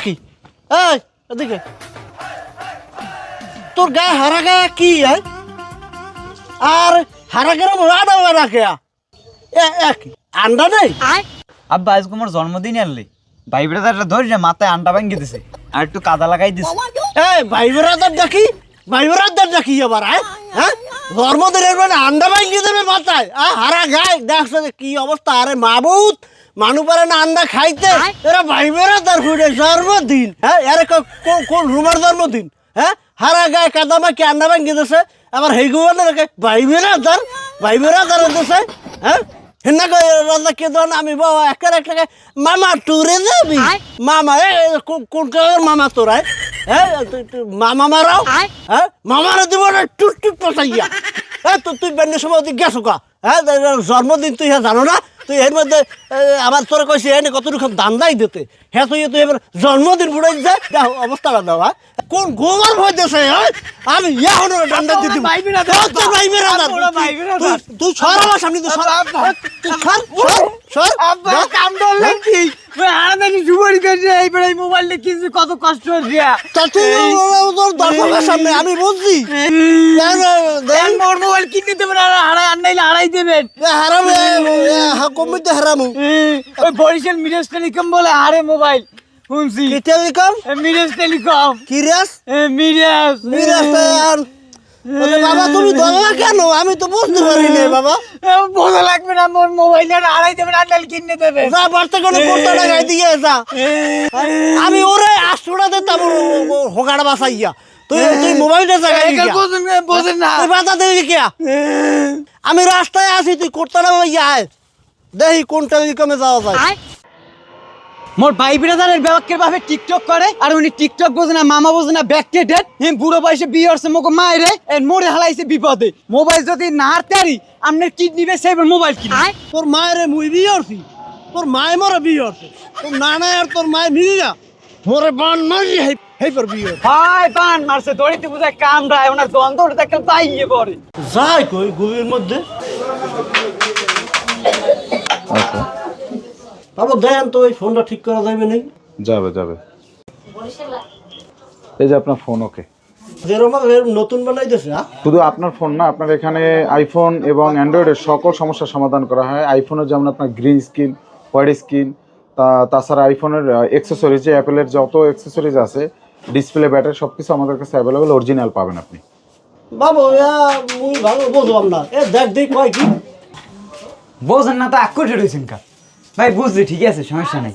কি এই এদিকে তোর গায়ে হারা গায়ে কি আর হারা গেলে আডা রাখে কি আন্ডা নেই আব্বা আজকে আমার জন্মদিন আনলি ভাই ব্রাদারটা ধরি না মাথায় আন্ডা ভাঙিয়ে দিছে আর একটু কাদা লাগাই দিছে। ভাই ব্রাদার ডাকি ভাই ব্রাদার ডাকি আবার হ্যাঁ জন্মদিনের মানে আন্ডা ভাঙিয়ে দেবে মাথায় হারা গায়ে দেখছো কি অবস্থা। আরে মাবুত মানু পারে না আন্ডা খাইতে এরা ভাই ব্রাদার ফুটে জন্মদিন হ্যাঁ আরে কোন রুমার জন্মদিন হ্যাঁ হারা গায়ে কাদা মাখি আন্ডা ভাঙিয়ে দিছে আবার হেগু বলে রেখে ভাই ব্রাদার দিছে হ্যাঁ হিন্না কই রাজা কে দন আমি বাবা একের একটা মামা টুরে যাবি মামা কোন মামা তোরা হ্যাঁ মামা মারাও হ্যাঁ মামারা দিব না টুট টুট পচাইয়া হ্যাঁ তুই বেন্ডের সময় গেছো কা হ্যাঁ জন্মদিন তুই হ্যাঁ জানো না তুই এর মধ্যে আমার তোরা কইছি এনে কতটুকু দান দাই দিতে হ্যাঁ তুই এবার জন্মদিন বুড়াই যায় দেখো অবস্থাটা দাও হ্যাঁ কোন গোবর ভয় দেছে হ্যাঁ আমি এখনো ডান্ডা দিতে তুই সর আমার সামনে তুই সর আব্বা কাম ধরলেন কি হারাদানি জুবড়ি করে এই বেড়াই মোবাইলে কিছু কত কষ্ট হচ্ছে তা তুই তোর দর্শকের সামনে আমি বলছি মোর মোবাইল কিনে দেবেন আর হারাই আনাইলে হারাই দেবেন হারামে কমিতে হারামু ওই বরিশাল মিরাজ টেলিকম বলে হারে মোবাইল শুনছি কি টেলিকম মিরাজ টেলিকম কিরাস মিরাজ বাবা তুমি ধরবা কেন আমি তো বুঝতে পারি না বাবা বোঝা লাগবে না মোর মোবাইল হারাই দেবেন আনাইলে কিনে দেবেন যা বাড়তে কোনো কোটা টাকায় দিয়ে যা আমি ওরে 800 টাকা দিতাম হোগাড়া বাসাইয়া তুই মোবাইলটা জায়গায় বোঝেন না তুই বাধা দিবি কে আমি রাস্তায় আছি তুই কোটা টাকা আয় দেখি কোন টেলিকমে যাওয়া যায় মোর ভাই ব্রাদারের ব্যাকের ভাবে টিকটক করে আর উনি টিকটক বোঝে না মামা বোঝে না ব্যাকটেডেড হিম বুড়ো বয়সে বিয়ে হচ্ছে মোকে মায়েরে মোরে হালাইছে বিপদে মোবাইল যদি না হারতারি আপনার কিডনি বেসে এবার মোবাইল কিনে তোর মায়ের মুই বিয়ে হচ্ছি তোর মায় মরে বিয়ে হচ্ছে তোর নানা আর তোর মায় মিলে যা মোরে বান মারি হেই পর বিয়ে ভাই বান মারছে দড়িতে বুঝায় কামড়ায় ওনার গন্ধ ওটা দেখলে তাইয়ে পড়ে যাই কই গুলির মধ্যে বাবা দেন তো এই ফোনটা ঠিক করা যাবে নাকি যাবে এই যে আপনার ফোন ওকে যেরকম নতুন বানাইতেছে শুধু আপনার ফোন না আপনার এখানে আইফোন এবং অ্যান্ড্রয়েডের সকল সমস্যার সমাধান করা হয়। আইফোনের যেমন আপনার গ্রিন স্ক্রিন হোয়াইট স্ক্রিন তাছাড়া আইফোনের অ্যাক্সেসরিজ যে অ্যাপেলের যত অ্যাক্সেসরিজ আছে ডিসপ্লে ব্যাটারি সব কিছু আমাদের কাছে অ্যাভেলেবেল অরিজিনাল পাবেন আপনি। বাবু মুই ভালো বুঝলাম না দেখ কয় কি বোঝেন না তো আক্কর রয়েছেন কা ভাই বুঝলি ঠিক আছে সমস্যা নেই।